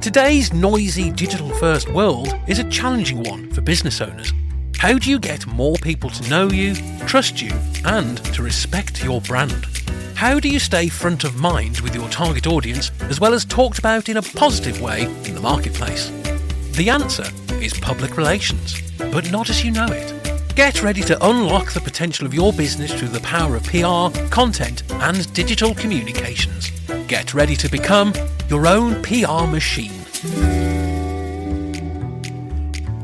Today's noisy digital-first world is a challenging one for business owners. How do you get more people to know you, trust you, and to respect your brand? How do you stay front of mind with your target audience, as well as talked about in a positive way in the marketplace? The answer is public relations, but not as you know it. Get ready to unlock the potential of your business through the power of PR, content, and digital communications. Get ready to become your own PR machine.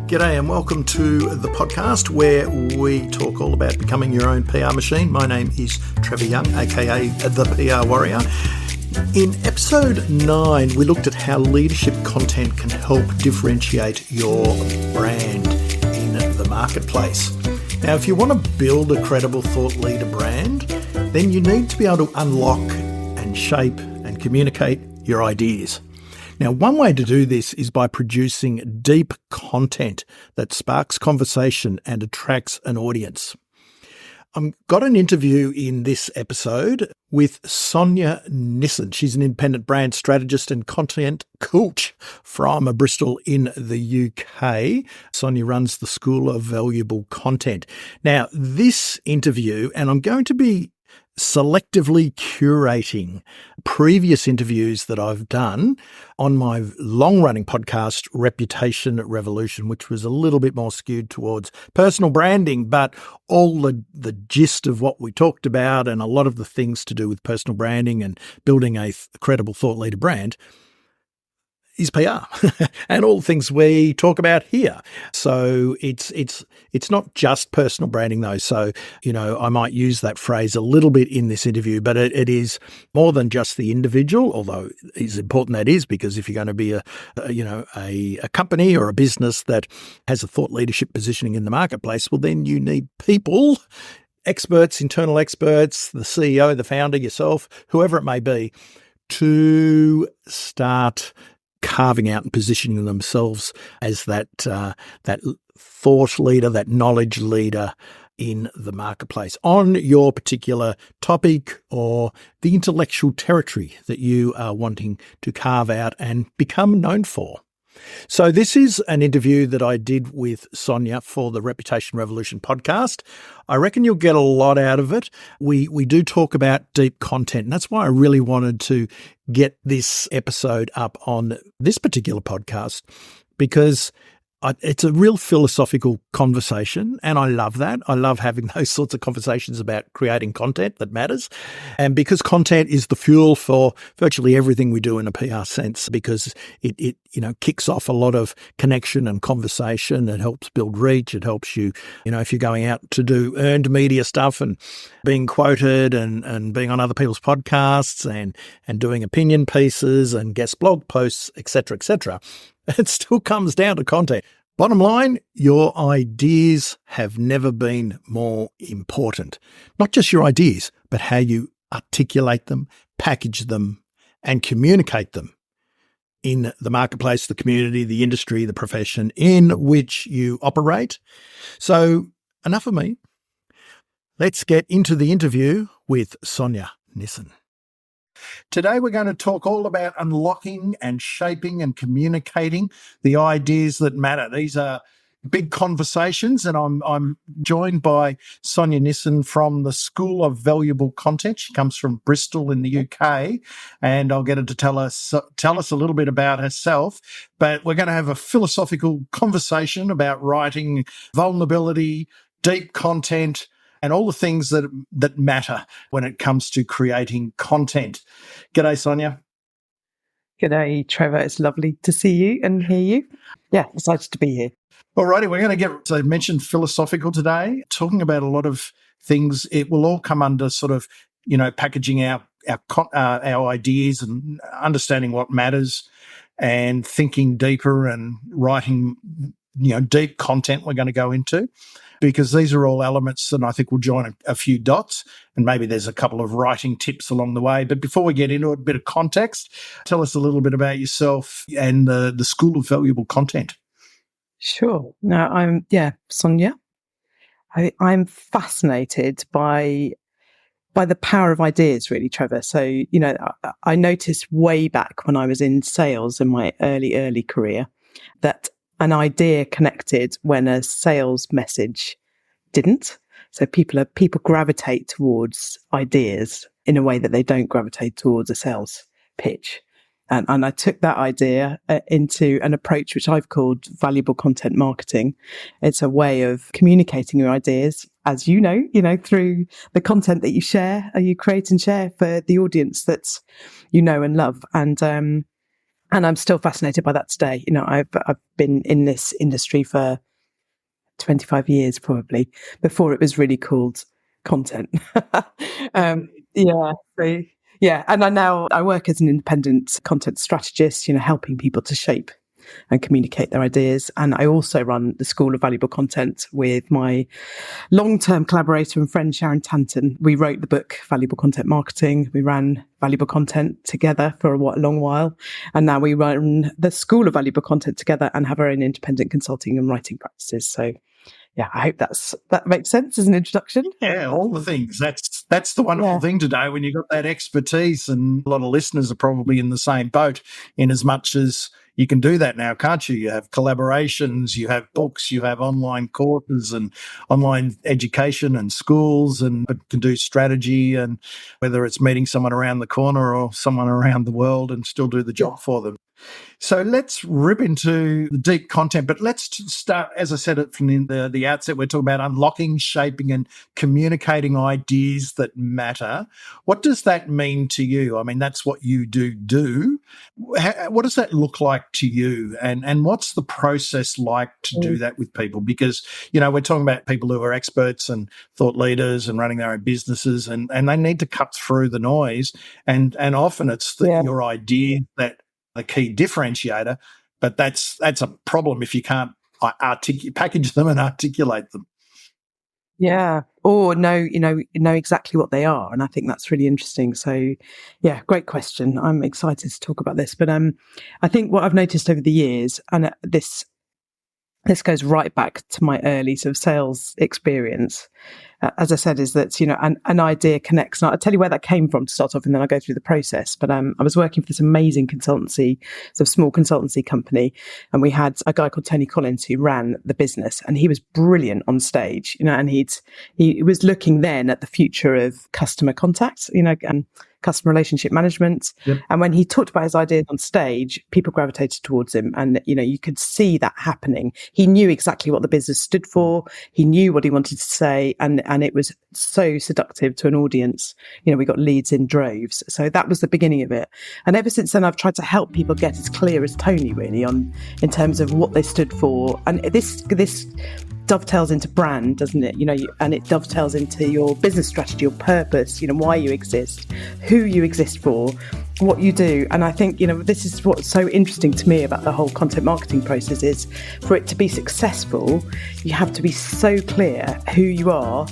G'day and welcome to the podcast where we talk all about becoming your own PR machine. My name is Trevor Young, aka the PR Warrior. In episode 9, we looked at how leadership content can help differentiate your brand in the marketplace. Now, if you want to build a credible thought leader brand, then you need to be able to unlock and shape and communicate your ideas. Now, one way to do this is by producing deep content that sparks conversation and attracts an audience. I've got an interview in this episode with Sonja Nisson. She's an independent brand strategist and content coach from Bristol in the UK. Sonja runs the School of Valuable Content. Now, this interview, and I'm going to be selectively curating previous interviews that I've done on my long-running podcast, Reputation Revolution, which was a little bit more skewed towards personal branding, but all the gist of what we talked about and a lot of the things to do with personal branding and building a credible thought leader brand is PR and all the things we talk about here. So it's not just personal branding though. So, I might use that phrase a little bit in this interview, but it is more than just the individual, although it's important that is, because if you're going to be a company or a business that has a thought leadership positioning in the marketplace, well, then you need people, experts, internal experts, the CEO, the founder, yourself, whoever it may be, to start carving out and positioning themselves as that thought leader, that knowledge leader in the marketplace on your particular topic or the intellectual territory that you are wanting to carve out and become known for. So this is an interview that I did with Sonja for the Reputation Revolution podcast. I reckon you'll get a lot out of it. We do talk about deep content, and that's why I really wanted to get this episode up on this particular podcast, because it's a real philosophical conversation, and I love that. I love having those sorts of conversations about creating content that matters. And because content is the fuel for virtually everything we do in a PR sense, because it kicks off a lot of connection and conversation. It helps build reach. It helps you, if you're going out to do earned media stuff and being quoted and being on other people's podcasts and doing opinion pieces and guest blog posts, etc., etc. It still comes down to content. Bottom line, your ideas have never been more important. Not just your ideas, but how you articulate them, package them, and communicate them in the marketplace, the community, the industry, the profession in which you operate. So enough of me. Let's get into the interview with Sonja Nisson. Today, we're going to talk all about unlocking and shaping and communicating the ideas that matter. These are big conversations, and I'm joined by Sonja Nisson from the School of Valuable Content. She comes from Bristol in the UK, and I'll get her to tell us a little bit about herself. But we're going to have a philosophical conversation about writing, vulnerability, deep content, and all the things that matter when it comes to creating content. G'day, Sonja. G'day, Trevor. It's lovely to see you and hear you. Yeah, excited to be here. All righty, we're going to so I mentioned philosophical today, talking about a lot of things. It will all come under sort of, packaging our ideas and understanding what matters and thinking deeper and writing, deep content we're going to go into. Because these are all elements, and I think we'll join a few dots, and maybe there's a couple of writing tips along the way. But before we get into it, a bit of context, tell us a little bit about yourself and the School of Valuable Content. Sure. Now, I'm Sonja. I'm fascinated by by the power of ideas, really, Trevor. So, I noticed way back when I was in sales in my early career that an idea connected when a sales message didn't. So people gravitate towards ideas in a way that they don't gravitate towards a sales pitch. And I took that idea into an approach which I've called valuable content marketing. It's a way of communicating your ideas, as you know, through the content that you share, you create and share for the audience that you know and love. And I'm still fascinated by that today. I've been in this industry for 25 years, probably, before it was really called content. And I work as an independent content strategist, helping people to shape and communicate their ideas. And I also run the School of Valuable Content with my long-term collaborator and friend, Sharon Tanton. We wrote the book, Valuable Content Marketing. We ran Valuable Content together for a long while. And now we run the School of Valuable Content together and have our own independent consulting and writing practices. So yeah, I hope that makes sense as an introduction. Yeah, all the things. That's the wonderful thing today when you've got that expertise, and a lot of listeners are probably in the same boat in as much as you can do that now, can't you? You have collaborations, you have books, you have online courses and online education and schools, and can do strategy, and whether it's meeting someone around the corner or someone around the world and still do the job for them. So let's rip into the deep content, but let's start, as I said it from the outset, we're talking about unlocking, shaping and communicating ideas that matter. What does that mean to you? I mean, that's what you do. What does that look like to you? And what's the process like to do that with people? Because, we're talking about people who are experts and thought leaders and running their own businesses, and they need to cut through the noise. And often it's your idea that the key differentiator, but that's a problem if you can't package them and articulate them. Yeah. Or know exactly what they are. And I think that's really interesting. So yeah, great question. I'm excited to talk about this. But I think what I've noticed over the years, and this goes right back to my early sort of sales experience, as I said, is that, an idea connects. And I'll tell you where that came from to start off, and then I'll go through the process. But I was working for this amazing consultancy, sort of small consultancy company, and we had a guy called Tony Collins who ran the business, and he was brilliant on stage, and he was looking then at the future of customer contact, and customer relationship management. Yep. And when he talked about his ideas on stage, people gravitated towards him. And, you could see that happening. He knew exactly what the business stood for. He knew what he wanted to say. And it was so seductive to an audience. We got leads in droves. So that was the beginning of it. And ever since then, I've tried to help people get as clear as Tony, really, in terms of what they stood for. And this dovetails into brand, doesn't it? And it dovetails into your business strategy, your purpose, why you exist, who you exist for, what you do. And I think, this is what's so interesting to me about the whole content marketing process is for it to be successful, you have to be so clear who you are,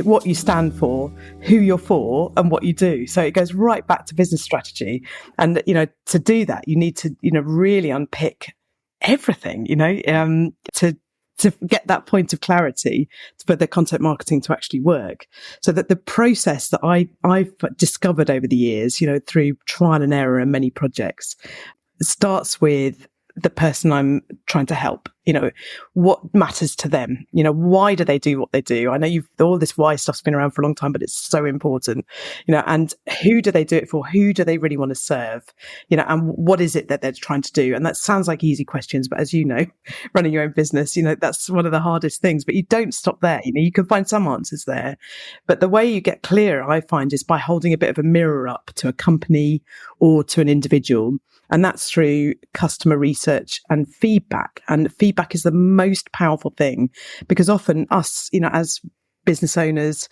what you stand for, who you're for, and what you do. So it goes right back to business strategy. And, to do that, you need to, really unpick everything, to get that point of clarity for the content marketing to actually work. So that the process that I've discovered over the years, through trial and error and many projects, starts with the person I'm trying to help. What matters to them? Why do they do what they do? I know all this why stuff's been around for a long time, but it's so important. And who do they do it for? Who do they really want to serve? And what is it that they're trying to do? And that sounds like easy questions, but as you know, running your own business, that's one of the hardest things. But you don't stop there. You can find some answers there, but the way you get clearer, I find, is by holding a bit of a mirror up to a company or to an individual. And that's through customer research and feedback. And feedback is the most powerful thing, because often us, as business owners,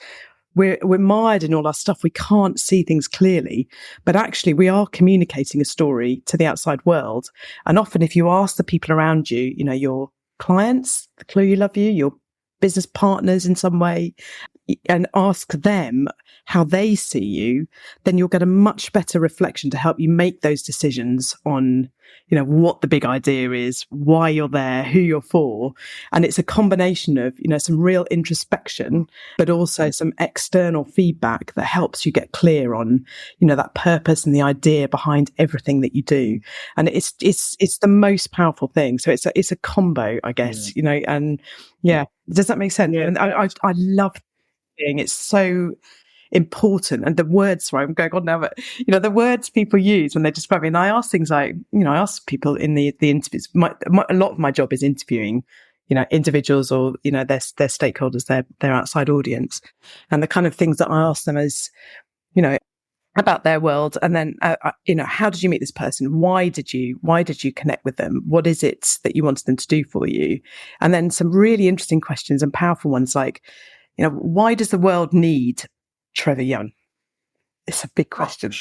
we're mired in all our stuff. We can't see things clearly, but actually we are communicating a story to the outside world. And often if you ask the people around you, your clients, the clue you love you, your business partners in some way, and ask them how they see you, then you'll get a much better reflection to help you make those decisions on what the big idea is, why you're there, who you're for. And it's a combination of, some real introspection, but also some external feedback that helps you get clear on, that purpose and the idea behind everything that you do. And it's the most powerful thing. So it's a combo, I guess, and does that make sense? Yeah. And I love it. It's so important. And the words, I'm going on now, but the words people use when they describe it. And I ask things like, I ask people in the interviews. A lot of my job is interviewing, individuals or their stakeholders, their outside audience, and the kind of things that I ask them is, about their world, and then how did you meet this person? Why did you connect with them? What is it that you wanted them to do for you? And then some really interesting questions and powerful ones like, why does the world need Trevor Young? It's a big question,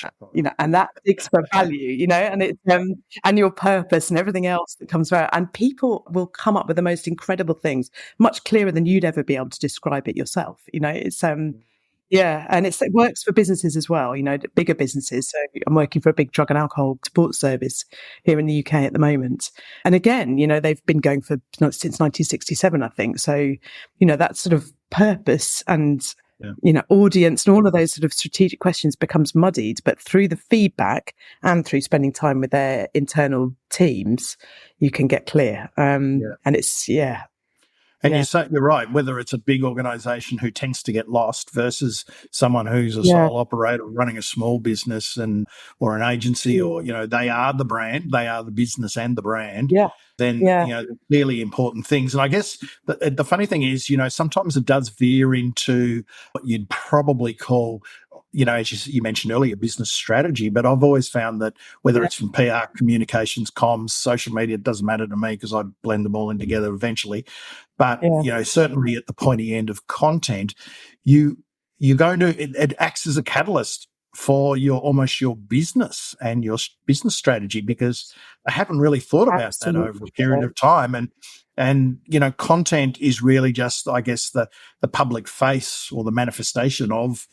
and that digs for value, and it's and your purpose and everything else that comes about. And people will come up with the most incredible things, much clearer than you'd ever be able to describe it yourself. It's and it works for businesses as well, bigger businesses. So I'm working for a big drug and alcohol support service here in the UK at the moment. And again, they've been going since 1967, I think. So, that sort of purpose and, audience and all of those sort of strategic questions becomes muddied. But through the feedback and through spending time with their internal teams, you can get clear. And it's, And you're right, whether it's a big organisation who tends to get lost versus someone who's a sole operator running a small business or an agency or, they are the brand, they are the business and the brand, then, clearly important things. And I guess the funny thing is, sometimes it does veer into what you'd probably call, as you mentioned earlier, business strategy. But I've always found that whether it's from PR, communications, comms, social media, it doesn't matter to me because I blend them all in together eventually. But, certainly at the pointy end of content, you're going to, it acts as a catalyst for your business and your business strategy, because I haven't really thought about that over a period of time. And content is really just, I guess, the public face or the manifestation of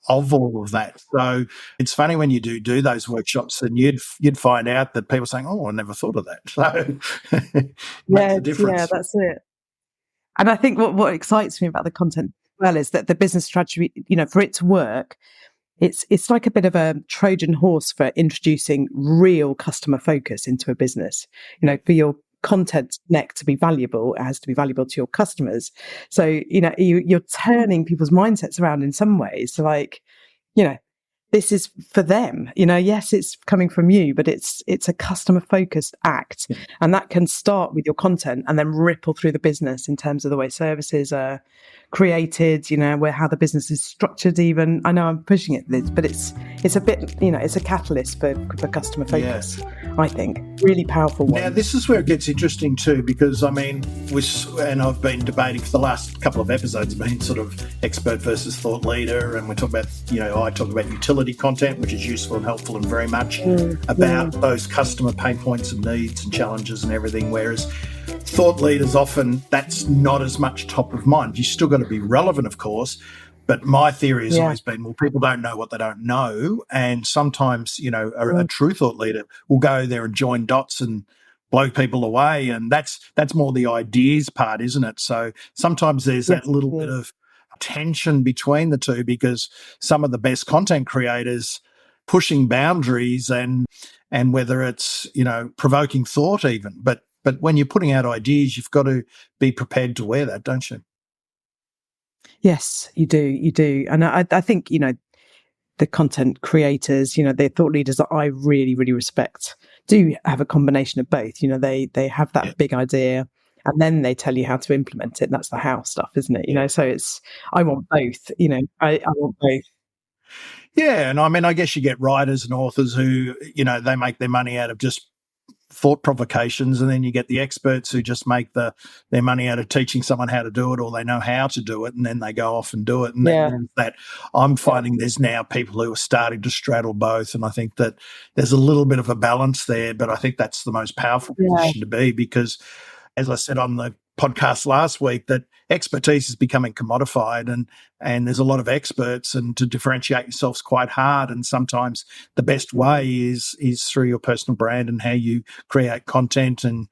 all of that. So it's funny when you do those workshops and you'd find out that people are saying, "Oh, I never thought of that." So makes a difference. Yeah, that's it. And I think what excites me about the content as well is that the business strategy, for it to work, it's like a bit of a Trojan horse for introducing real customer focus into a business. For your content neck to be valuable, it has to be valuable to your customers. So, you're turning people's mindsets around in some ways. So like, this is for them, yes, it's coming from you, but it's a customer focused act. And that can start with your content and then ripple through the business in terms of the way services are created, how the business is structured even. I know I'm pushing it, but it's a bit, it's a catalyst for customer focus, I think. Really powerful one. Now, this is where it gets interesting too, because, and I've been debating for the last couple of episodes, been sort of expert versus thought leader, and we talk about, I talk about utility content, which is useful and helpful and very much about those customer pain points and needs and challenges and everything, whereas thought leaders often, that's not as much top of mind. You've still got to be relevant, of course, but my theory has always been, well, people don't know what they don't know, and sometimes, a true thought leader will go there and join dots and blow people away, and that's more the ideas part, isn't it? So sometimes there's that little bit of tension between the two, because some of the best content creators pushing boundaries and whether it's, provoking thought even, but when you're putting out ideas, you've got to be prepared to wear that, don't you? Yes, you do. And I think, the content creators, the thought leaders that I really, really respect do have a combination of both. They have that big idea and then they tell you how to implement it. And that's the how stuff, isn't it? So I want both, I want both. Yeah. And I guess you get writers and authors who, they make their money out of just thought provocations, and then you get the experts who just make their money out of teaching someone how to do it, or they know how to do it and then they go off and do it. And then that I'm finding there's now people who are starting to straddle both, and I think that there's a little bit of a balance there, but I think that's the most powerful position to be, because as I said on the podcast last week that expertise is becoming commodified, and there's a lot of experts, and to differentiate yourself is quite hard. And sometimes the best way is through your personal brand and how you create content. And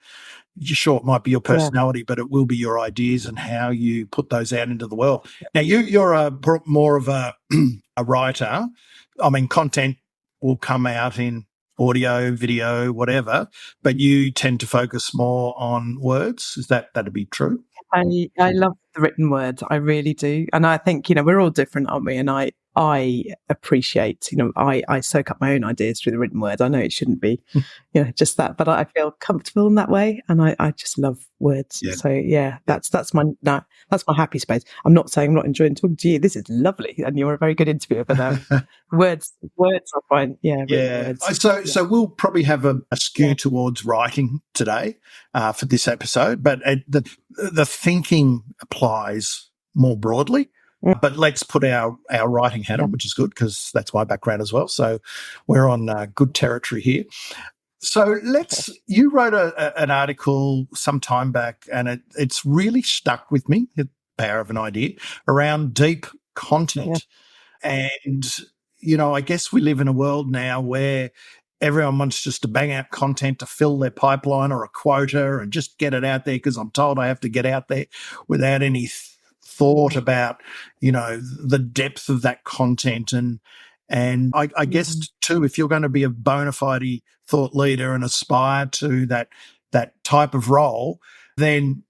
sure, it might be your personality, but it will be your ideas and how you put those out into the world. Now, you're more of a writer. I mean, content will come out in audio, video, whatever, but you tend to focus more on words. That'd be true? I love the written word. I really do. And I think, we're all different, aren't we? And I appreciate, I soak up my own ideas through the written word. I know it shouldn't be, just that, but I feel comfortable in that way. And I just love words. Yeah. So that's my happy space. I'm not saying I'm not enjoying talking to you. This is lovely. And you're a very good interviewer, but words I find, words. So we'll probably have a skew towards writing today for this episode, but the thinking applies more broadly. But let's put our writing hat on, which is good because that's my background as well. So we're on good territory here. So you wrote an article some time back, and it's really stuck with me, the power of an idea, around deep content. Yeah. And, I guess we live in a world now where everyone wants just to bang out content to fill their pipeline or a quota and just get it out there because I'm told I have to get out there without any thought about, the depth of that content. And I guess too, if you're going to be a bona fide thought leader and aspire to that type of role, then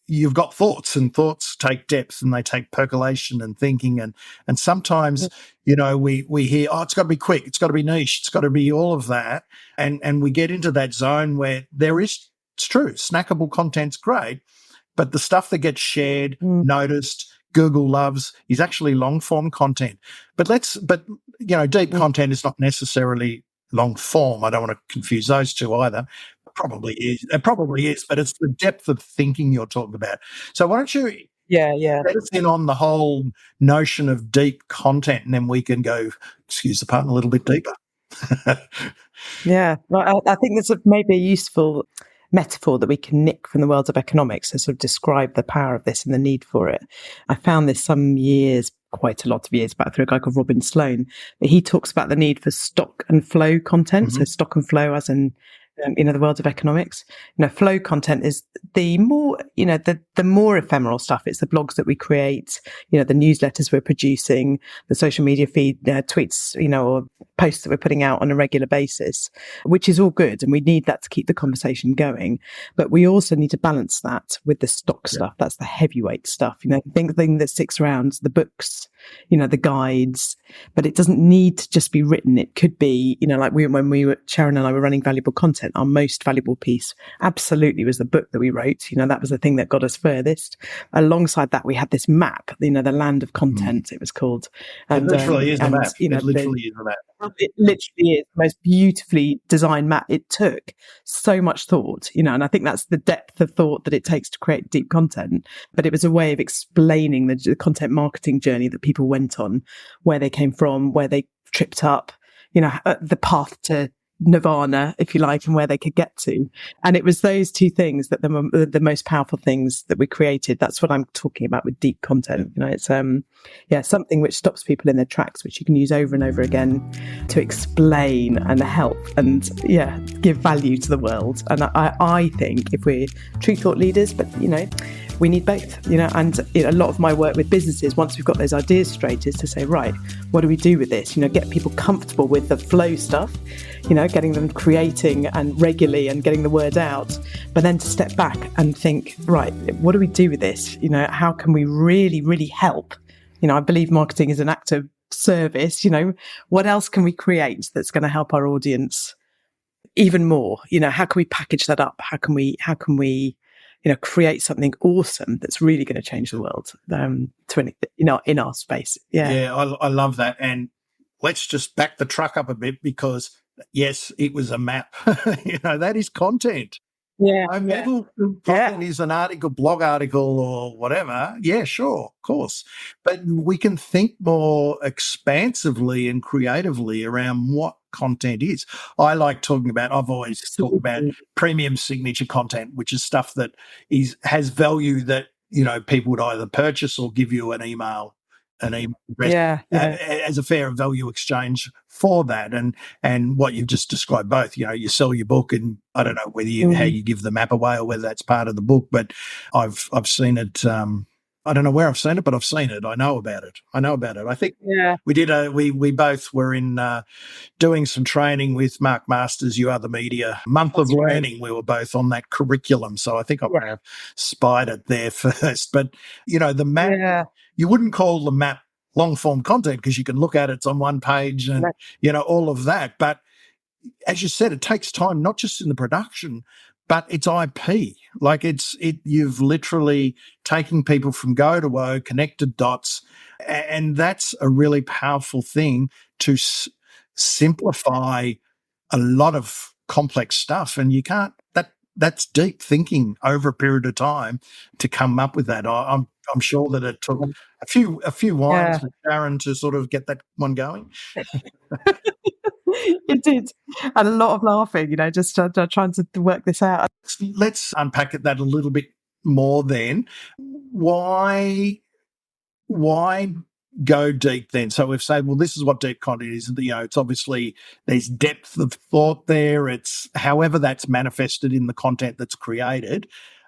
you've got thoughts, and thoughts take depth and they take percolation and thinking. And sometimes, we hear, it's got to be quick, it's got to be niche, it's got to be all of that. And we get into that zone where it's true, snackable content's great, but the stuff that gets shared, noticed, Google loves is actually long form content. But deep content is not necessarily long form. I don't want to confuse those two either. It probably is, but it's the depth of thinking you're talking about. So why don't you let us in on the whole notion of deep content, and then we can go, excuse the pun, a little bit deeper. Yeah, well, I think there's maybe a useful metaphor that we can nick from the world of economics to sort of describe the power of this and the need for it. I found this quite a lot of years back, through a guy called Robin Sloan. He talks about the need for stock and flow content. Mm-hmm. So stock and flow as in the world of economics. Flow content is the more, the more ephemeral stuff. It's the blogs that we create, the newsletters we're producing, the social media feed, tweets, or posts that we're putting out on a regular basis, which is all good. And we need that to keep the conversation going. But we also need to balance that with the stock stuff. That's the heavyweight stuff, the thing that sticks around, the books, the guides, but it doesn't need to just be written. It could be, like when Sharon and I were running Valuable Content, our most valuable piece absolutely was the book that we wrote. That was the thing that got us furthest. Alongside that, we had this map, the land of content, it was called. And, it literally is a map. It literally is a map. It literally is the most beautifully designed map. It took so much thought, and I think that's the depth of thought that it takes to create deep content. But it was a way of explaining the content marketing journey that people went on, where they came from, where they tripped up, the path to nirvana, if you like, and where they could get to. And it was those two things that the most powerful things that we created. That's what I'm talking about with deep content. It's something which stops people in their tracks, which you can use over and over again to explain and help and give value to the world. And I think if we're true thought leaders, but we need both, and a lot of my work with businesses, once we've got those ideas straight, is to say, right, what do we do with this? Get people comfortable with the flow stuff, getting them creating and regularly and getting the word out, but then to step back and think, right, what do we do with this? How can we really, really help? I believe marketing is an act of service. What else can we create that's going to help our audience even more? How can we package that up? How can we create something awesome that's really going to change the world in our space. Yeah, I love that. And let's just back the truck up a bit, because yes, it was a map. That is content. Yeah. People content is an article, blog article or whatever. Yeah, sure, of course. But we can think more expansively and creatively around what content is. I've always talked about premium signature content, which is stuff that has value that, people would either purchase or give you an email address as a fair value exchange for that. And what you've just described both, you sell your book, and I don't know whether how you give the map away or whether that's part of the book, but I've seen it. I don't know where I've seen it, but I've seen it. I know about it. I think we both were in doing some training with Mark Masters, You Are the Media month of learning. We were both on that curriculum. So I think I may have spied it there first. But, the map, you wouldn't call the map long form content because you can look at it, it's on one page and, all of that. But as you said, it takes time, not just in the production, but it's IP. Like you've literally taken people from go to woe, connected dots, and that's a really powerful thing to simplify a lot of complex stuff. And you can't. That's deep thinking over a period of time to come up with that. I'm sure that it took a few wines with Sharon to sort of get that one going. It did. And a lot of laughing, just trying to work this out. Let's unpack that a little bit more then. Why go deep then? So we've said, well, this is what deep content is. It's obviously there's depth of thought there. It's however that's manifested in the content that's created.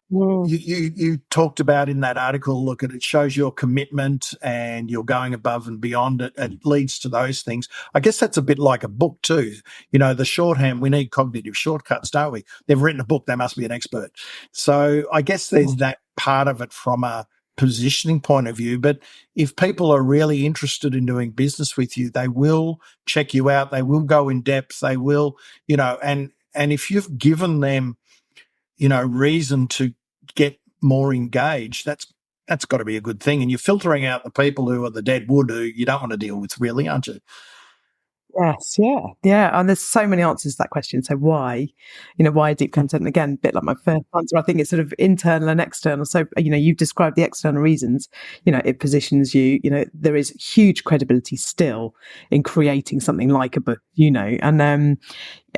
You talked about in that article, look, it shows your commitment and you're going above and beyond it. It leads to those things. I guess that's a bit like a book too. The shorthand, we need cognitive shortcuts, don't we? They've written a book, they must be an expert. So I guess there's that part of it from a positioning point of view. But if people are really interested in doing business with you, they will check you out. They will go in depth. They will, and if you've given them, reason to get more engaged, that's got to be a good thing. And you're filtering out the people who are the dead wood who you don't want to deal with, really, aren't you? Yes, yeah. And there's so many answers to that question. So why deep content? And again, a bit like my first answer, I think it's sort of internal and external. So, you've described the external reasons, it positions you, there is huge credibility still in creating something like a book,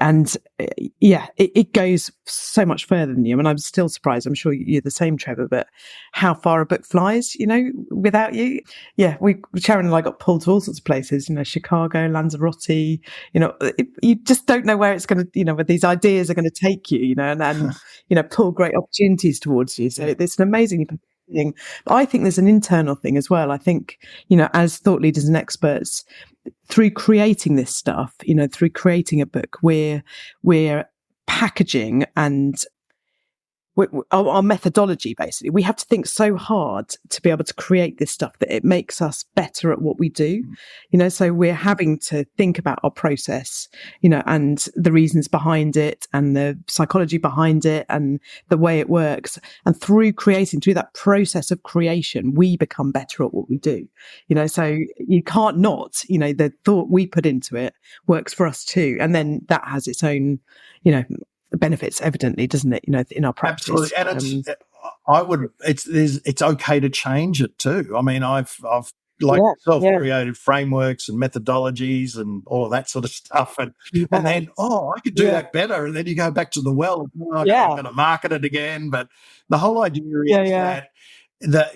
and it goes so much further than you. And I'm still surprised. I'm sure you're the same, Trevor, but how far a book flies, without you. Yeah, Sharon and I got pulled to all sorts of places, Chicago, Lanzarote, you just don't know where it's going to, where these ideas are going to take you, and pull great opportunities towards you. So it's an amazing thing. But I think there's an internal thing as well. I think, as thought leaders and experts, through creating this stuff, through creating a book, we're packaging and our methodology, basically. We have to think so hard to be able to create this stuff that it makes us better at what we do. So we're having to think about our process, and the reasons behind it and the psychology behind it and the way it works. And through that process of creation, we become better at what we do. So you can't not, the thought we put into it works for us too. And then that has its own, benefits, evidently, doesn't it? In our practice. Absolutely, and it's okay to change it too. I mean, I've created frameworks and methodologies and all of that sort of stuff, and then I could do that better, and then you go back to the well. I'm going to market it again, but the whole idea is that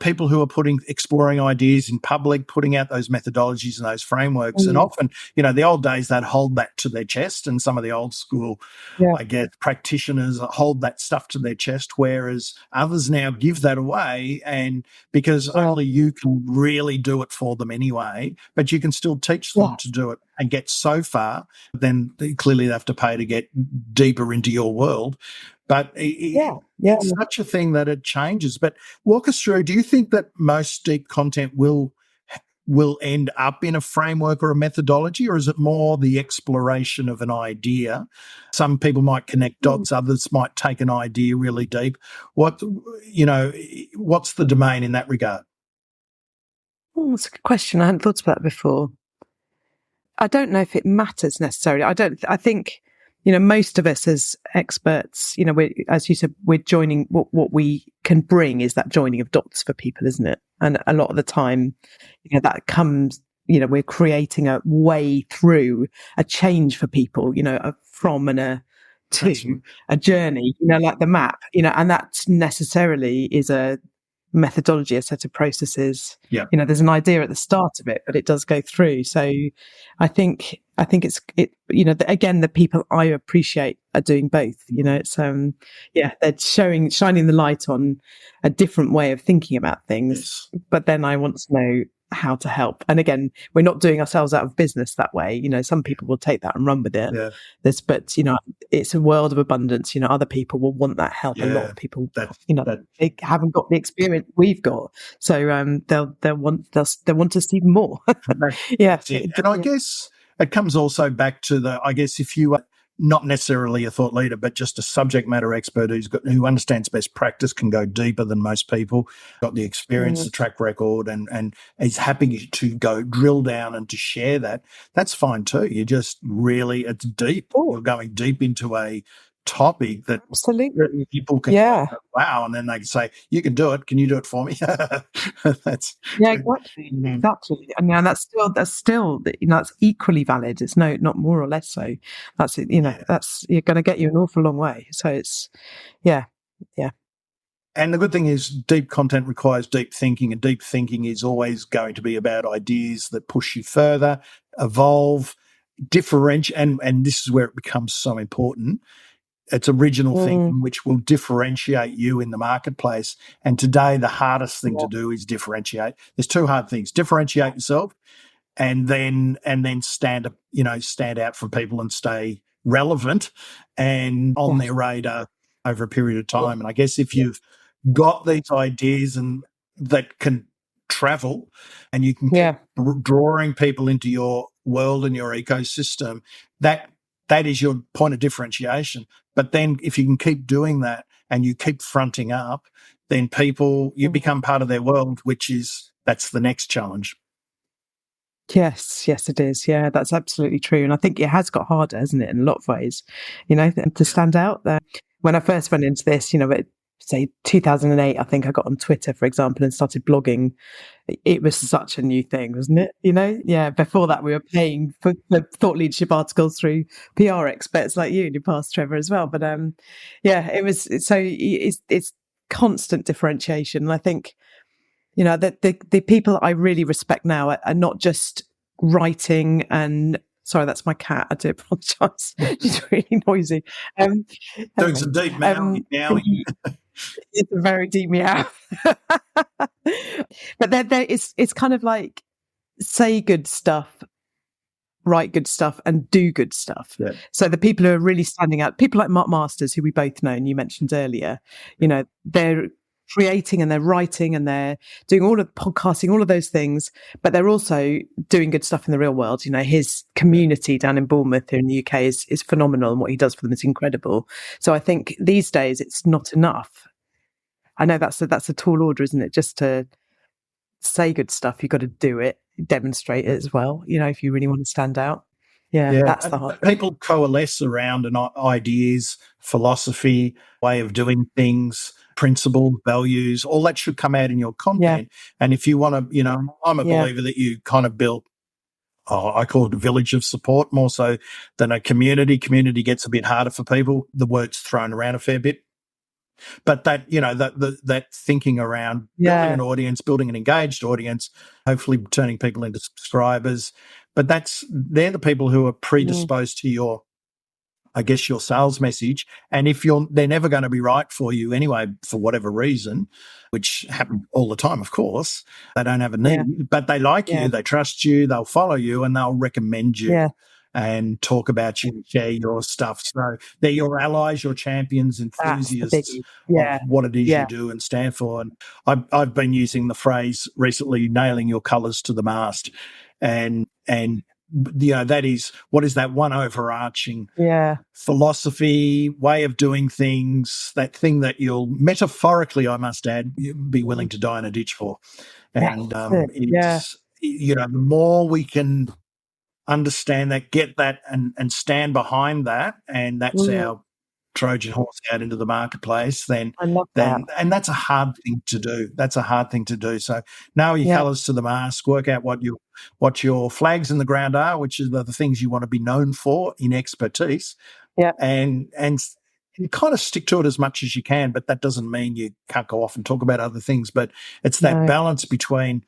people who are exploring ideas in public, putting out those methodologies and those frameworks, and often, the old days, they'd hold that to their chest, and some of the old school, I guess, practitioners hold that stuff to their chest, whereas others now give that away, and because only you can really do it for them anyway, but you can still teach them to do it and get so far, then clearly they have to pay to get deeper into your world. But it's such a thing that it changes. But walk us through, do you think that most deep content will end up in a framework or a methodology, or is it more the exploration of an idea? Some people might connect dots, others might take an idea really deep. What's the domain in that regard? That's a good question. I hadn't thought about that before. I don't know if it matters necessarily. I think most of us as experts, as you said, we're joining what we can bring is that joining of dots for people, isn't it? And a lot of the time, that comes, we're creating a way through a change for people, a from and a to a journey, like the map, and that necessarily is a methodology, a set of processes. Yeah. There's an idea at the start of it, but it does go through. So I think again, the people I appreciate are doing both. It's they're shining the light on a different way of thinking about things. Yes. But then I want to know how to help. And again, we're not doing ourselves out of business that way. Some people will take that and run with it. Yeah. But it's a world of abundance. Other people will want that help. Yeah. A lot of people, they haven't got the experience we've got, so they'll want us even more. Yeah. And I guess it comes also back to if you are not necessarily a thought leader, but just a subject matter expert who understands best practice, can go deeper than most people, got the experience, the track record, and is happy to go drill down and to share that. That's fine too. You just really, it's deep. Ooh. You're going deep into a topic that absolutely people can go, wow, and then they can say, you can do it, can you do it for me? That's exactly. And that's still that's equally valid. It's not more or less so. That's it. That's you're going to get you an awful long way. So it's and the good thing is deep content requires deep thinking, and deep thinking is always going to be about ideas that push you further, evolve, differentiate, and this is where it becomes so important. It's original thinking, which will differentiate you in the marketplace. And today, the hardest thing to do is differentiate. There's two hard things: differentiate yourself, and then stand out from people and stay relevant and on their radar over a period of time. And I guess if you've got these ideas and that can travel, and you can keep drawing people into your world and your ecosystem, that is your point of differentiation. But then if you can keep doing that and you keep fronting up, then you become part of their world, that's the next challenge. Yes, it is. Yeah, that's absolutely true. And I think it has got harder, hasn't it, in a lot of ways, to stand out there. When I first went into this, say 2008, I think I got on Twitter, for example, and started blogging. It was such a new thing, wasn't it? Before that we were paying for thought leadership articles through PR experts like you in your past, Trevor, as well. But it was, so it's constant differentiation. And I think, the people I really respect now are not just writing and, sorry, that's my cat. I do apologise. She's really noisy. Doing some deep meowing. It's a very deep meow. But it's kind of like say good stuff, write good stuff, and do good stuff. Yeah. So the people who are really standing out, people like Mark Masters, who we both know and you mentioned earlier, they're creating and they're writing and they're doing all of podcasting, all of those things, but they're also doing good stuff in the real world. His community down in Bournemouth here in the UK is phenomenal, and what he does for them is incredible. So I think these days it's not enough. I know that's a tall order, isn't it? Just to say good stuff, you've got to do it, demonstrate it as well, if you really want to stand out. Yeah, that's the hard thing. People coalesce around ideas, philosophy, way of doing things, principles, values, all that should come out in your content. And if you want to, I'm a believer that you kind of build, I call it a village of support more so than a community. Community gets a bit harder for people. The word's thrown around a fair bit. But that, that thinking around building an audience, building an engaged audience, hopefully turning people into subscribers. But they're the people who are predisposed to your sales message. And if they're never going to be right for you anyway, for whatever reason, which happens all the time, of course, they don't have a need, but they like you, they trust you, they'll follow you, and they'll recommend you. And talk about you, share your stuff. So they're your allies, your champions, enthusiasts of what it is you do and stand for. And I've been using the phrase recently, nailing your colours to the mast. And that is, what is that one overarching philosophy, way of doing things, that thing that you'll metaphorically, I must add, be willing to die in a ditch for. And the more we can understand that, get that, and stand behind that, and that's our Trojan horse out into the marketplace, then I love that. and that's a hard thing to do. That's a hard thing to do. So know your colours to the mast, work out what your flags in the ground are, which are the things you want to be known for in expertise. Yeah. And kind of stick to it as much as you can, but that doesn't mean you can't go off and talk about other things. But it's that balance between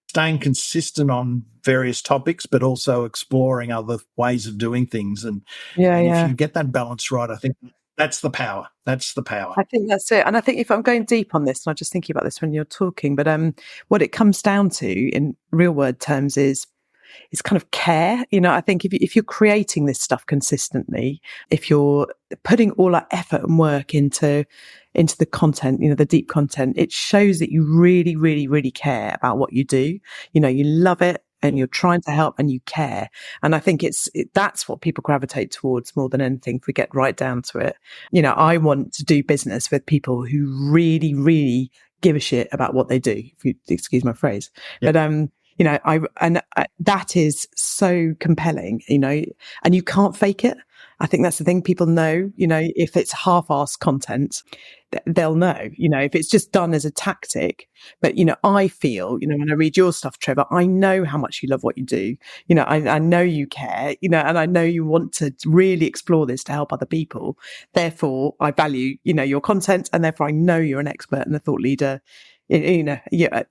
staying consistent on various topics, but also exploring other ways of doing things. And if you get that balance right, I think that's the power. That's the power. I think that's it. And I think if I'm going deep on this, and I'm just thinking about this when you're talking, but what it comes down to in real world terms is kind of care. I think if you're creating this stuff consistently, if you're putting all that effort and work into the content, the deep content, it shows that you really, really, really care about what you do. You love it and you're trying to help and you care. And I think that's what people gravitate towards more than anything, if we get right down to it. I want to do business with people who really, really give a shit about what they do, if you excuse my phrase. Yep. But, that is so compelling, and you can't fake it. I think that's the thing. People know, if it's half-assed content, they'll know, if it's just done as a tactic. But, I feel, when I read your stuff, Trevor, I know how much you love what you do. I know you care, and I know you want to really explore this to help other people. Therefore, I value, your content, and therefore I know you're an expert and a thought leader in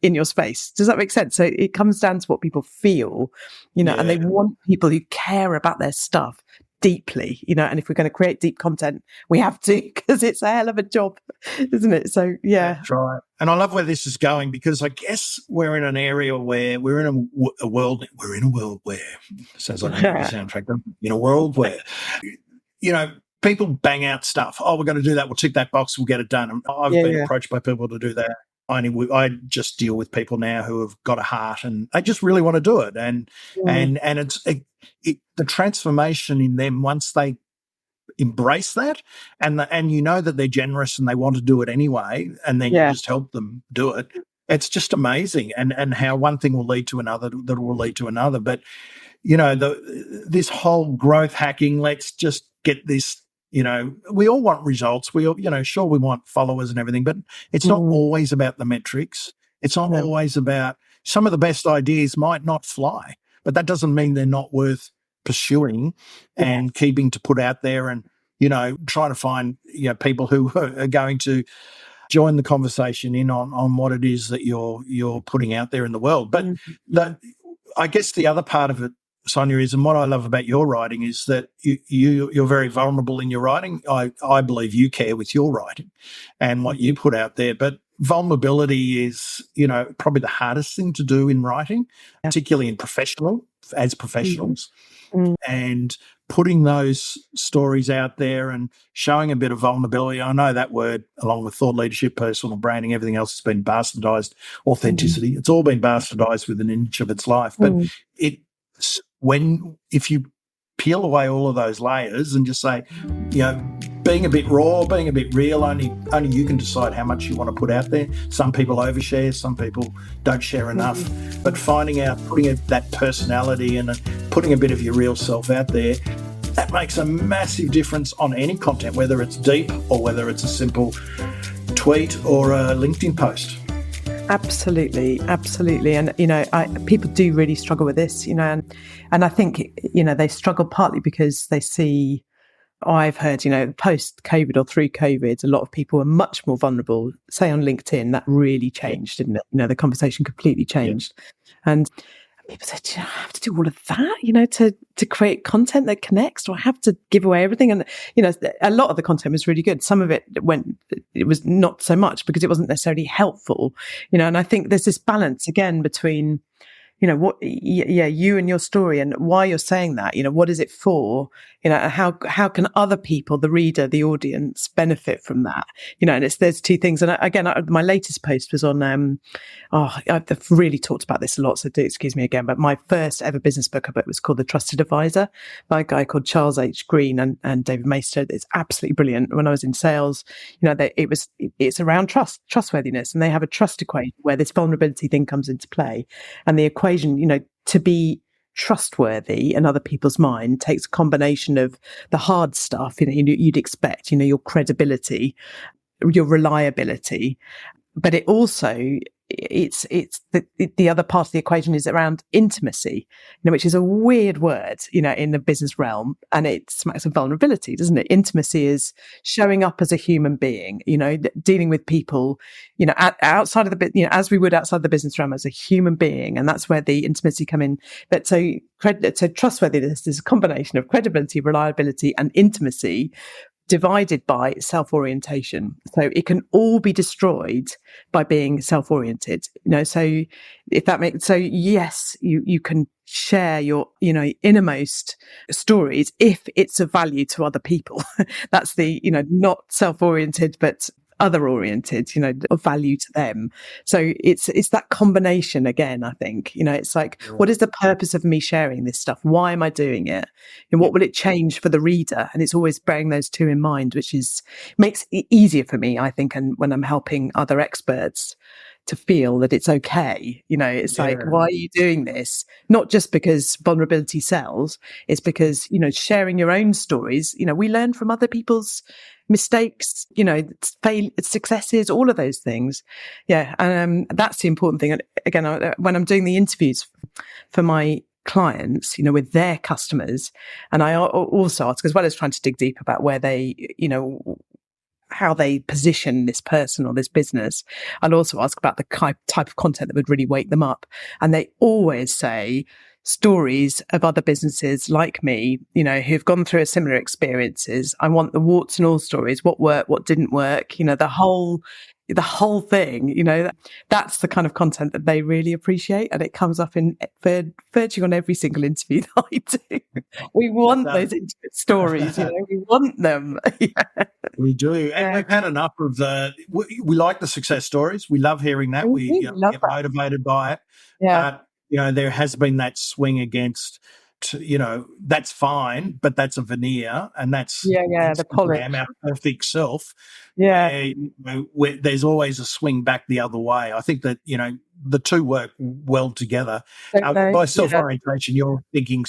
your space. Does that make sense? So it comes down to what people feel, and they want people who care about their stuff deeply, and if we're going to create deep content, we have to, because it's a hell of a job, isn't it? So that's right. And I love where this is going, because I guess we're in an area where we're in a world where sounds like a soundtrack, in a world where people bang out stuff. Oh, we're going to do that, we'll tick that box, we'll get it done. And I've been approached by people to do that. I just deal with people now who have got a heart and they just really want to do it, and it's the transformation in them once they embrace that, and that they're generous and they want to do it anyway, and then you just help them do it. It's just amazing, and how one thing will lead to another, that will lead to another. But this whole growth hacking, let's just get this. We all want results. We all, sure, we want followers and everything, but it's not always about the metrics. It's not always about, some of the best ideas might not fly, but that doesn't mean they're not worth pursuing and keeping to put out there, and, trying to find, people who are going to join the conversation in on what it is that you're putting out there in the world. But I guess the other part of it, Sonja, is, and what I love about your writing is that you're very vulnerable in your writing. I believe you care with your writing and what you put out there, but vulnerability is, probably the hardest thing to do in writing, particularly as professionals. And putting those stories out there and showing a bit of vulnerability. I know that word, along with thought leadership, personal branding, everything else has been bastardized. Authenticity, it's all been bastardized within an inch of its life. But if you peel away all of those layers and just say, being a bit raw, being a bit real, only you can decide how much you want to put out there. Some people overshare, some people don't share enough. But putting that personality and putting a bit of your real self out there, that makes a massive difference on any content, whether it's deep or whether it's a simple tweet or a LinkedIn post. Absolutely. And people do really struggle with this, and I think they struggle partly because they see, I've heard, post COVID or through COVID, a lot of people are much more vulnerable. Say on LinkedIn, that really changed, didn't it? The conversation completely changed, and people said, "Do I have to do all of that, to create content that connects? Do I have to give away everything?" And, a lot of the content was really good. Some of it was not so much because it wasn't necessarily helpful, and I think there's this balance again between, you and your story and why you're saying that, what is it for, how can other people, the reader, the audience, benefit from that, and there's two things. And again, my latest post was on, I've really talked about this a lot, so do excuse me again, but my first ever business book about it was called The Trusted Advisor by a guy called Charles H. Green and David Maister. It's absolutely brilliant. When I was in sales, it's around trustworthiness, and they have a trust equation where this vulnerability thing comes into play, and the equation, to be trustworthy in other people's mind takes a combination of the hard stuff, you'd expect, your credibility, your reliability, but it also, it's the other part of the equation is around intimacy, which is a weird word, in the business realm, and it smacks of vulnerability, doesn't it? Intimacy is showing up as a human being, dealing with people, outside of the, as we would outside the business realm as a human being, and that's where the intimacy come in. But so trustworthiness is a combination of credibility, reliability, and intimacy, divided by self-orientation. So it can all be destroyed by being self-oriented. So if that makes, so yes, you can share your, innermost stories if it's of value to other people. That's the, not self-oriented, but other oriented, of value to them. So it's that combination again, I think, it's like, what is the purpose of me sharing this stuff? Why am I doing it? And what will it change for the reader? And it's always bearing those two in mind, which makes it easier for me, I think. And when I'm helping other experts to feel that it's okay, it's like, why are you doing this? Not just because vulnerability sells, it's because, sharing your own stories, we learn from other people's mistakes, successes, all of those things. Yeah. And that's the important thing. And again, when I'm doing the interviews for my clients, with their customers, and I also ask, as well as trying to dig deep about where they, how they position this person or this business, I'll also ask about the type of content that would really wake them up. And they always say stories of other businesses like me, who've gone through a similar experiences. I want the warts and all stories, what worked, what didn't work, the whole thing, that's the kind of content that they really appreciate. And it comes up in virtually on every single interview that I do. We want those intimate stories, we want them. Yeah. We do. And we've had enough of we like the success stories. We love hearing that. We love get that. motivated by it. Yeah. There has been that swing against, that's fine, but that's a veneer, and that's the polish. Our perfect self. Yeah. Where there's always a swing back the other way. I think that, the two work well together. By self-orientation, you're thinking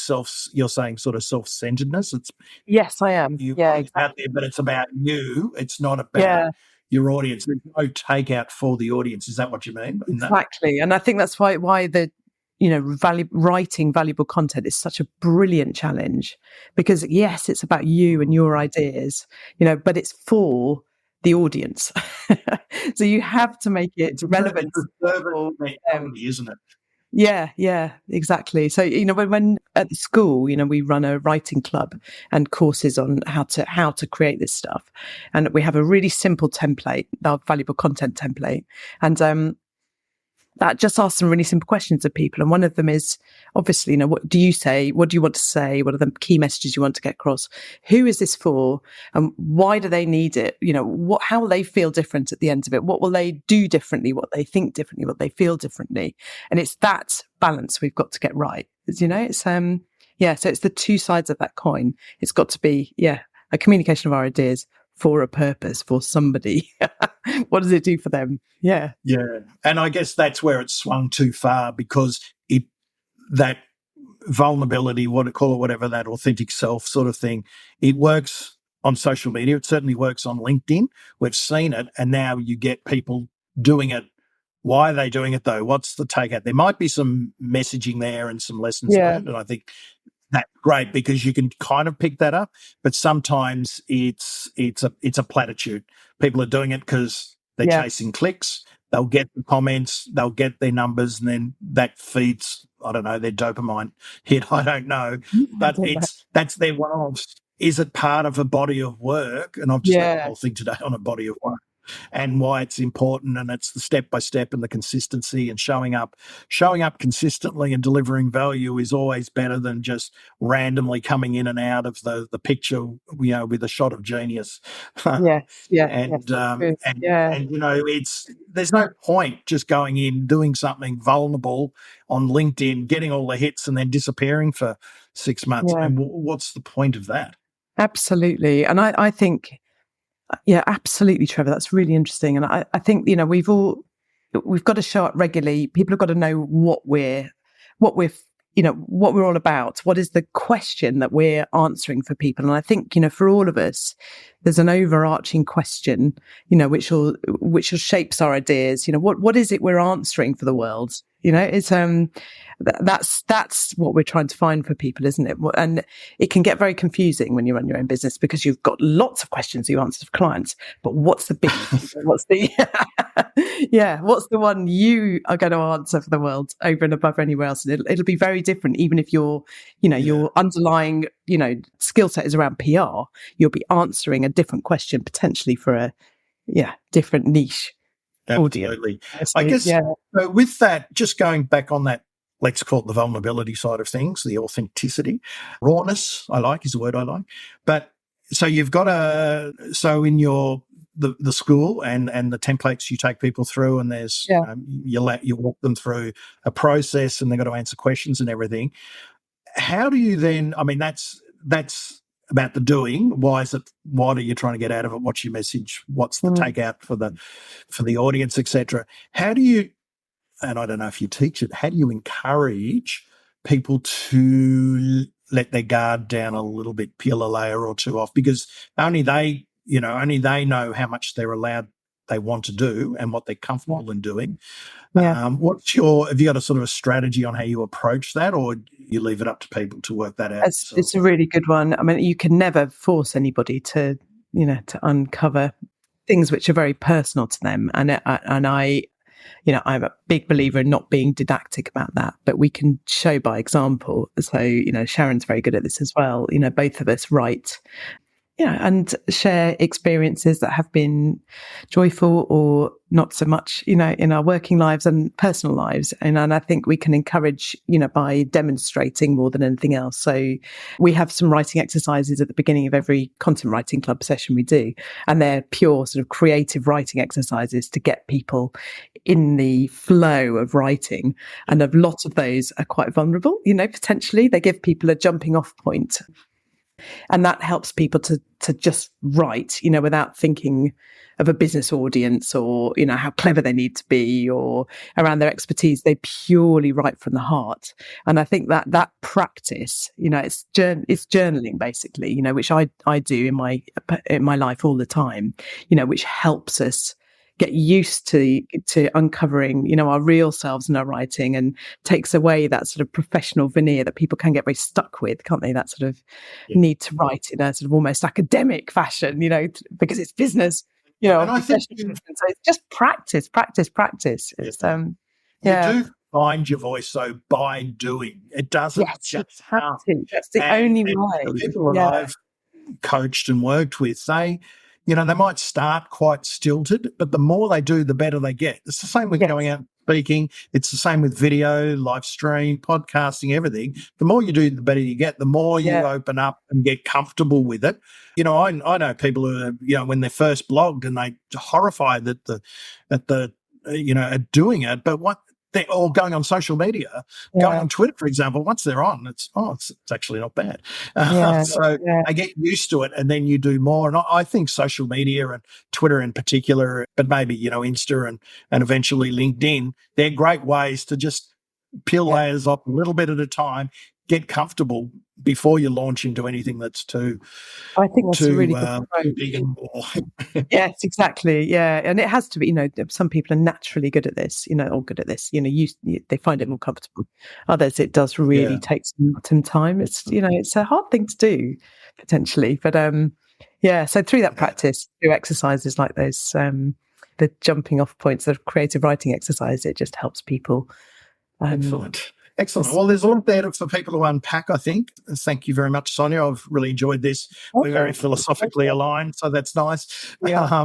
you're saying sort of self-centeredness. Yes, I am. Exactly. Out there, but it's about you. It's not about your audience. There's no takeout for the audience. Is that what you mean? Exactly. And I think that's why the writing valuable content is such a brilliant challenge, because yes, it's about you and your ideas, but it's for the audience. So you have to make it relevant. Isn't it? Yeah, exactly. So, when at the school, we run a writing club and courses on how to create this stuff. And we have a really simple template, our valuable content template. And, that just asks some really simple questions of people. And one of them is, obviously, what do you say? What do you want to say? What are the key messages you want to get across? Who is this for? And why do they need it? How will they feel different at the end of it? What will they do differently? What they think differently? What they feel differently? And it's that balance we've got to get right. It's, so it's the two sides of that coin. It's got to be, a communication of our ideas for a purpose, for somebody. What does it do for them? Yeah. And I guess that's where it's swung too far, because that vulnerability, whatever, that authentic self sort of thing, it works on social media. It certainly works on LinkedIn. We've seen it, and now you get people doing it. Why are they doing it though? What's the takeout? There might be some messaging there and some lessons learned, and I think that's great, because you can kind of pick that up. But sometimes it's a platitude. People are doing it because they're chasing clicks. They'll get the comments, they'll get their numbers, and then that feeds, I don't know, their dopamine hit. I don't know, but that's their one-offs. Is it part of a body of work? And I've just done the whole thing today on a body of work, and why it's important, and it's the step-by-step and the consistency, and showing up consistently and delivering value is always better than just randomly coming in and out of the picture, with a shot of genius. And there's no point just going in, doing something vulnerable on LinkedIn, getting all the hits, and then disappearing for 6 months. And what's the point of that? Absolutely. And I think, absolutely, Trevor. That's really interesting. And I think, we've got to show up regularly. People have got to know what we're what we're all about. What is the question that we're answering for people? And I think, for all of us, there's an overarching question, which shapes our ideas. What is it we're answering for the world? It's that's what we're trying to find for people, isn't it? And it can get very confusing when you run your own business because you've got lots of questions you answer for clients, but what's the big, what's the one you are going to answer for the world over and above anywhere else? And it'll be very different, even if your underlying, skill set is around PR, you'll be answering a different question potentially for a different niche. Absolutely. Audience. I guess with that, just going back on that, let's call it the vulnerability side of things, the authenticity, rawness, is a word I like. But so you've got in your the school and the templates you take people through, and there's you walk them through a process, and they've got to answer questions and everything. How do you then? I mean, that's about the doing. What are you trying to get out of it? What's your message? What's the takeout for the audience, etc.? How do you, and I don't know if you teach it, how do you encourage people to let their guard down a little bit, peel a layer or two off? Because only they know how much they're allowed, they want to do, and what they're comfortable in doing. Yeah. Have you got a sort of a strategy on how you approach that, or you leave it up to people to work that out? It's a really good one. I mean, you can never force anybody to uncover things which are very personal to them. And I'm a big believer in not being didactic about that, but we can show by example. So, Sharon's very good at this as well. Both of us write, and share experiences that have been joyful or not so much, in our working lives and personal lives. And I think we can encourage, by demonstrating more than anything else. So we have some writing exercises at the beginning of every content writing club session we do. And they're pure sort of creative writing exercises to get people in the flow of writing. And a lot of those are quite vulnerable, potentially. They give people a jumping off point. And that helps people to just write, without thinking of a business audience or, how clever they need to be or around their expertise. They purely write from the heart. And I think that practice, it's journaling basically, which I do in my life all the time, which helps us get used to uncovering, our real selves in our writing, and takes away that sort of professional veneer that people can get very stuck with, can't they? That sort of need to write in a sort of almost academic fashion, because it's business, And I think so it's just practice. It's you do find your voice though by doing. It doesn't just come. That's the only way. The people that I've coached and worked with, they might start quite stilted, but the more they do, the better they get. It's the same with going out and speaking. It's the same with video, live stream, podcasting, everything. The more you do, the better you get. The more you open up and get comfortable with it. I know people who are, when they first blogged and they're horrified at doing it, but what they're all going on social media, going on Twitter, for example. Once they're on, it's actually not bad. So I get used to it, and then you do more. And I think social media and Twitter in particular, but maybe Insta and eventually LinkedIn, they're great ways to just peel layers off a little bit at a time, get comfortable before you launch into anything that's too. I think that's a really good approach. Big and more. Yes, exactly. Yeah, and it has to be. Some people are naturally good at this. Or good at this. They find it more comfortable. Others, it does really take some time. It's it's a hard thing to do potentially, but So through that practice, through exercises like those, the jumping off points, the creative writing exercise, it just helps people. Excellent. Well, there's a lot there for people to unpack, I think. Thank you very much, Sonja. I've really enjoyed this. Okay. We're very philosophically aligned, so that's nice. Yeah.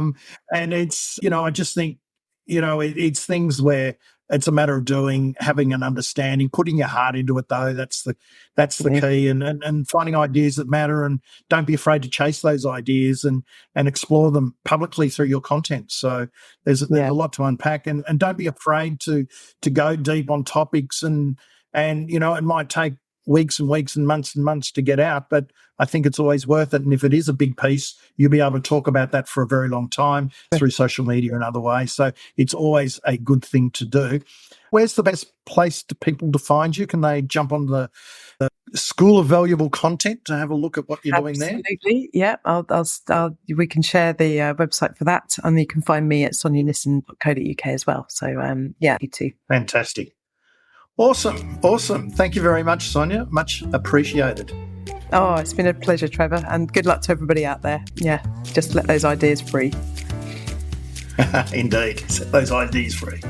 And it's, I just think, it's things where it's a matter of doing, having an understanding, putting your heart into it, though. That's the key, and finding ideas that matter, and don't be afraid to chase those ideas and explore them publicly through your content. So there's a lot to unpack, and don't be afraid to go deep on topics, and it might take weeks and weeks and months to get out, but I think it's always worth it. And if it is a big piece, you'll be able to talk about that for a very long time through social media and other ways. So it's always a good thing to do. Where's the best place to people to find you? Can they jump on the School of Valuable Content to have a look at what you're doing there? Absolutely. Yeah. We can share the website for that, and you can find me at sonjanisson.co.uk as well. So, you too. Fantastic. Awesome. Thank you very much, Sonja. Much appreciated. Oh, it's been a pleasure, Trevor, and good luck to everybody out there. Yeah, just let those ideas free. Indeed, set those ideas free.